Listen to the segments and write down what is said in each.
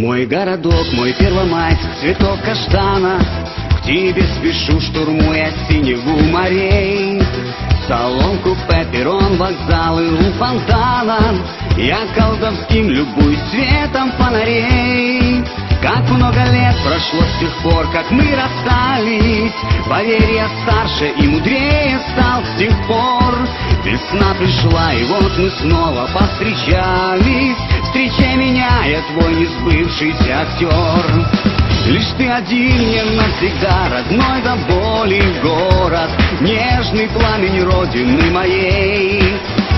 Мой городок, мой Первомайск, цветок каштана, к тебе спешу, штурмуя синеву морей. Салон, купе, перрон, вокзалы у фонтана, я колдовским любуюсь светом фонарей. Как много лет прошло с тех пор, как мы расстались, поверь, я старше и мудрее стал с тех пор. Весна пришла, и вот мы снова повстречались. Встречай меня, я твой несбывшийся актер. Лишь ты один мне навсегда, родной до боли город, нежный пламень родины моей.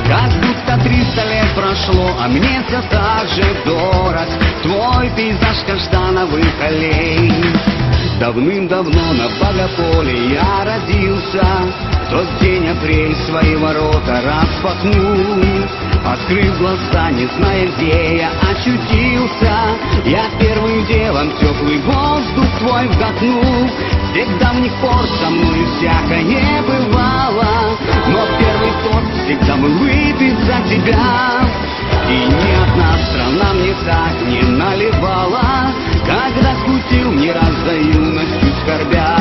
Как будто 300 лет прошло, а мне все так же дорог твой пейзаж каштановых аллей. Давным-давно на Богополе я родился, в тот день апрель свои ворота распахнул. Открыв глаза, не зная, где я очутился, я первым делом теплый воздух твой вдохнул. С тех давних пор со мной всякое бывало, но первый торт всегда был выпит за тебя. И ни одна страна мне так не наливала, когда скутил не раз за юностью скорбя.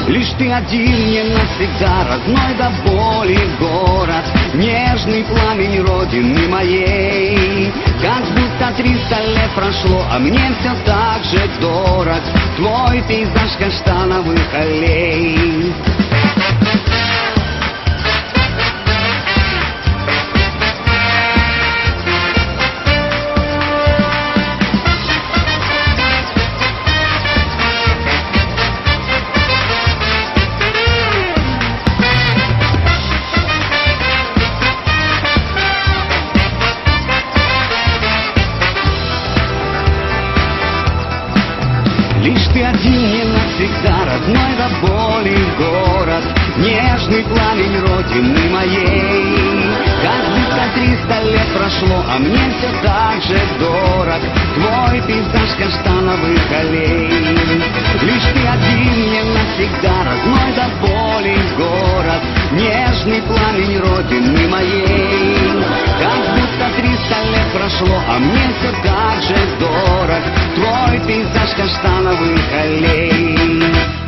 Лишь ты один мне навсегда, родной до боли город, нежный пламень родины моей. Как будто 300 лет прошло, а мне все так же дорог твой пейзаж каштановых аллей. Лишь ты один мне навсегда, родной до боли город, нежный пламень родины моей. Как будто 300 лет прошло, а мне все так же дорог твой пейзаж каштановых аллей. Лишь ты один мне навсегда, родной до боли город, нежный пламень родины моей. Как будто 300 лет прошло, а мне все так же дорог твой пейзаж каштановых аллей.